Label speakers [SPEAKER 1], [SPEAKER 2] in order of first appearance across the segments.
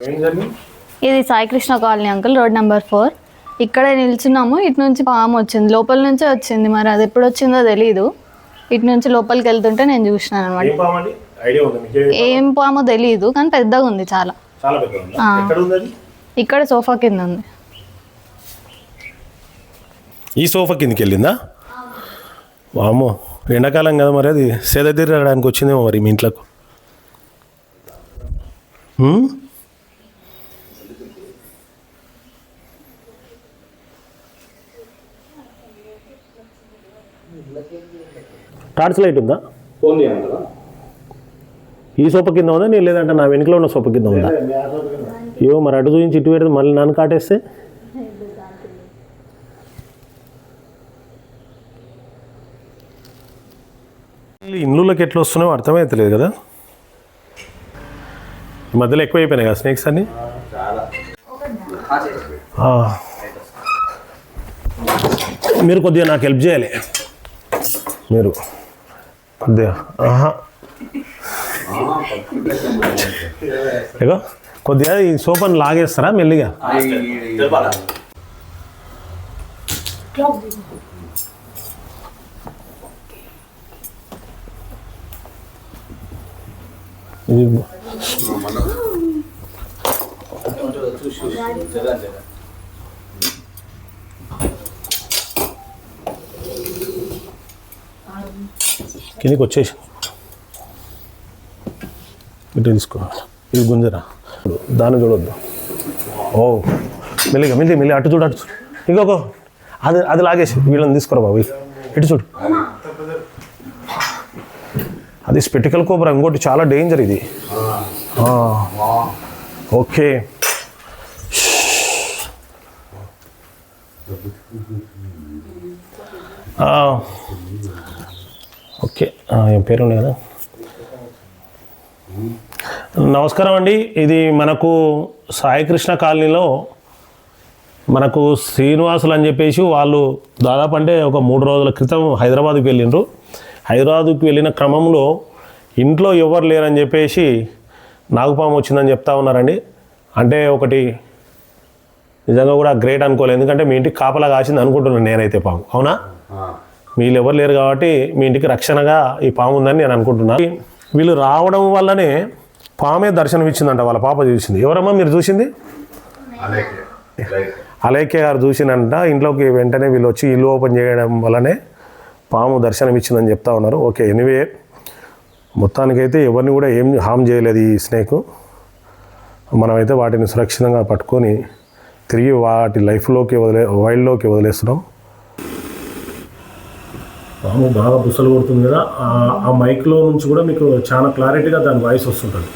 [SPEAKER 1] ఇది Saikrishna colony uncle, road number 4. ఇక్కడే నిల్చున్నాము. ఇటు నుంచి పాము వచ్చింది, లోపల నుంచే వచ్చింది. మరి అది ఎప్పుడు వచ్చిందో తెలీదు. ఇటు నుంచి లోపలికి వెళ్తుంటే నేను చూసినాను అనమాట. ఏం పామో తెలీదు కానీ పెద్దగా ఉంది చాలా. ఇక్కడ సోఫా కింద ఉంది.
[SPEAKER 2] ఈ సోఫా కిందకి వెళ్ళిందా? వామో, ఎండాకాలం కదా, మరి అది సేద తీరడానికి వచ్చిందేమో మరి మీ ఇంట్లోకి. టార్చ్ లైట్ ఉందా? ఈ సోఫా కింద ఉందా నేను, లేదంటే నా వెనుకలో ఉన్న సోఫా కింద ఉందా? ఏవో మరి అటు చూపించి ఇటు పెడితే మళ్ళీ నన్ను కాటేస్తే. ఇండ్లకి ఎట్లా వస్తున్నాయో అర్థమవుతలేదు కదా. ఈ మధ్యలో ఎక్కువ అయిపోయినాయి కదా స్నేక్స్ అన్ని. మీరు కొద్దిగా నాకు హెల్ప్ చేయాలి. మీరు కొద్దిగా ఇగో కొద్దిగా ఈ సోఫాను లాగేస్తారా మెల్లిగా? కిందికి వచ్చేసి ఇటు తీసుకో. ఇది గుంజరా, దాన్ని చూడొద్దు. ఓ మెల్లిగా మెల్లి మెల్లి అటు చూడు, అటు చూడు. ఇంకొక అది లాగేసి వీళ్ళని తీసుకురా బాబు. ఇటు చూడు, అది స్పెటికల్ కోబ్రా. ఇంకోటి చాలా డేంజర్ ఇది. Okay, okay. ఏం పేరు ఉండే కదా. నమస్కారం అండి. ఇది మనకు సాయికృష్ణ కాలనీలో మనకు శ్రీనివాసులు అని చెప్పేసి వాళ్ళు దాదాపు అంటే ఒక 3 రోజుల క్రితం హైదరాబాద్కి వెళ్ళిండ్రు. హైదరాబాద్కి వెళ్ళిన క్రమంలో ఇంట్లో ఎవరు లేరని చెప్పేసి నాగుపాము వచ్చిందని చెప్తా ఉన్నారండి. అంటే ఒకటి నిజంగా కూడా గ్రేట్ అనుకోలేదు, ఎందుకంటే మీ ఇంటికి కాపలా కాసింది అనుకుంటున్నాను నేనైతే పాము. అవునా? వీళ్ళు ఎవరు లేరు కాబట్టి మీ ఇంటికి రక్షణగా ఈ పాము ఉందని నేను అనుకుంటున్నాను. వీళ్ళు రావడం వల్లనే పామే దర్శనం ఇచ్చిందంట. వాళ్ళ పాప చూసింది. ఎవరమ్మా మీరు చూసింది? అలేఖ్య గారు చూసిందంట. ఇంట్లోకి వెంటనే వీళ్ళు వచ్చి ఇల్లు ఓపెన్ చేయడం వల్లనే పాము దర్శనం ఇచ్చిందని చెప్తా ఉన్నారు. ఓకే, ఎనీవే మొత్తానికైతే ఎవరిని కూడా ఏం హామ్ చేయలేదు ఈ స్నేక్. మనమైతే వాటిని సురక్షితంగా పట్టుకొని తిరిగి వాటి లైఫ్లోకి వైల్డ్లోకి వదిలేస్తున్నాం. పాము బాగా బుసలు కొడుతుంది కదా, ఆ మైక్లో నుంచి కూడా మీకు చాలా క్లారిటీగా దాని వాయిస్ వస్తుంటుంది.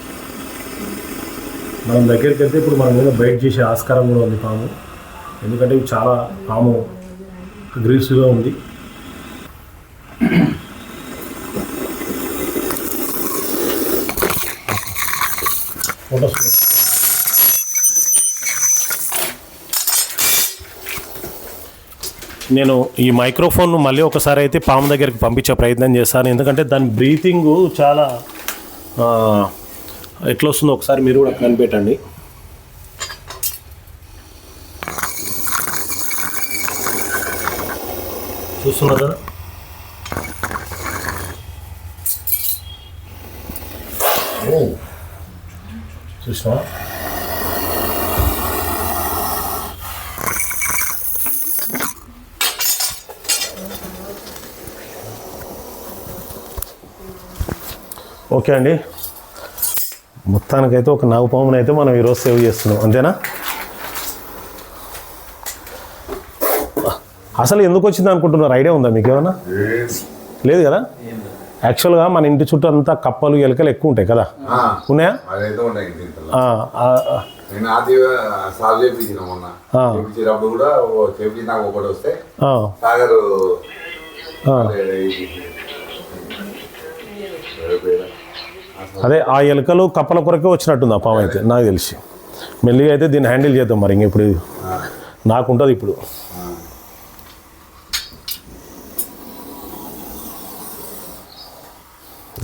[SPEAKER 2] మనం దగ్గరికి వెళ్తే ఇప్పుడు మన మీద బైట్ చేసే ఆస్కారం కూడా ఉంది పాము, ఎందుకంటే ఇవి చాలా పాము గ్రీసుగా ఉంది. నేను ఈ మైక్రోఫోన్ను మళ్ళీ ఒకసారి అయితే పాము దగ్గరికి పంపించే ప్రయత్నం చేస్తాను, ఎందుకంటే దాని బ్రీతింగ్ చాలా ఎట్లా వస్తుందో ఒకసారి మీరు కూడా కనిపెట్టండి. చూస్తున్నారు కదా, చూసినా ఓకే అండి. మొత్తానికైతే ఒక నాగుపామును అయితే మనం ఈరోజు సేవ్ చేస్తున్నాం, అంతేనా? అసలు ఎందుకు వచ్చింది అనుకుంటున్నారు? ఐడియా ఉందా మీకు ఏమన్నా? లేదు కదా. యాక్చువల్గా మన ఇంటి చుట్టూ అంతా కప్పలు ఎలుకలు ఎక్కువ ఉంటాయి కదా, ఉన్నాయా? అదే ఆ ఎలుకలు కప్పల కొరకే వచ్చినట్టుంది ఆ పాము అయితే నాకు తెలిసి. మెల్లిగా అయితే దీన్ని హ్యాండిల్ చేద్దాం మరి. ఇంక ఇప్పుడు నాకుంటుంది ఇప్పుడు.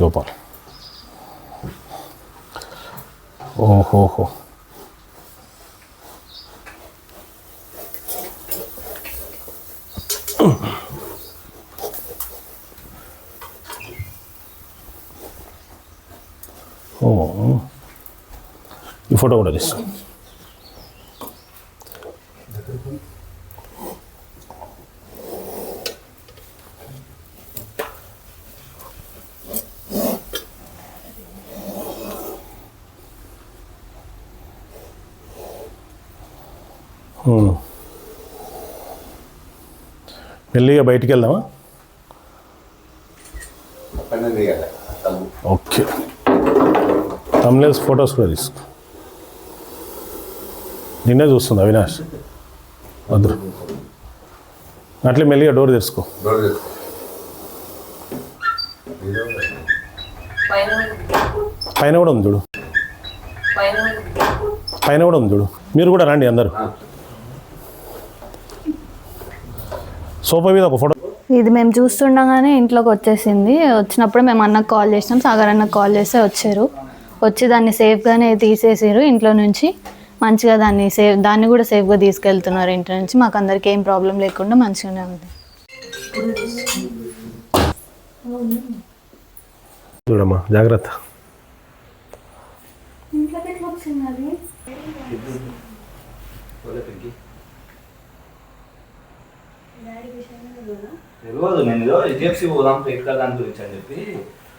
[SPEAKER 2] గోపాల్, ఓహోహో ఓ ఈ ఫోటో కూడా తీసుకో. మెల్లిగా బయటికి వెళ్దామా? ఓకే, తమ్నేల్స్ ఫొటోస్ కూడా తీసుకో. నిన్నే చూస్తుంది అవినాష్. వద్దు, అట్లే మెల్లిగా డోర్ తెరుచుకో. పైన కూడా ఉంది చూడు, పైన కూడా ఉంది చూడు. మీరు కూడా రండి అందరూ. సోఫా మీద ఒక ఫోటో.
[SPEAKER 1] ఇది మేము చూస్తుండగానే ఇంట్లోకి వచ్చేసింది. వచ్చినప్పుడు మేము అన్నకు కాల్ చేసినాం, సాగర్ అన్నకు కాల్ చేస్తే వచ్చారు. వచ్చి దాన్ని సేఫ్గానే తీసేసారు ఇంట్లో నుంచి. మంచిగా దాన్ని కూడా సేఫ్గా తీసుకెళ్తున్నారు ఇంటి నుంచి. మాకు అందరికి ఏం ప్రాబ్లం లేకుండా మంచిగానే ఉంది.
[SPEAKER 2] చూడమ్మా, జాగ్రత్త.
[SPEAKER 3] తెలియదు, నేను ఏదో హెచ్డిఎఫ్సి పోదాం క్రెడిట్ కార్డ్ దాని గురించి అని చెప్పి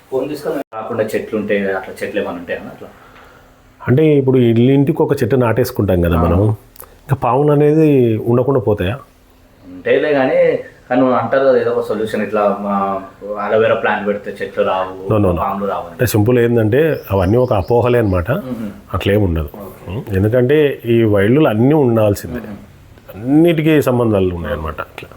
[SPEAKER 3] ఫోన్ తీసుకొని రాకుండా చెట్లు ఉంటాయి, అట్లా చెట్లు ఏమైనా ఉంటాయని అట్లా.
[SPEAKER 2] అంటే ఇప్పుడు ఇంటికి ఒక చెట్టు నాటేసుకుంటాం కదా మనం, ఇంకా పాములు అనేది ఉండకుండా పోతాయా?
[SPEAKER 3] ఉంటాయిలే కానీ అంటారు కదా ఏదో ఒక సొల్యూషన్, ఇట్లా అలోవేరా ప్లాంట్ పెడితే చెట్లు రావు, పాములు రావు.
[SPEAKER 2] అంటే సింపుల్ ఏంటంటే అవన్నీ ఒక అపోహలే అనమాట. అట్లేం ఉండదు. ఎందుకంటే ఈ వైల్డ్లు అన్నీ ఉండాల్సిందే, అన్నిటికీ సంబంధాలు ఉన్నాయన్నమాట. అట్లా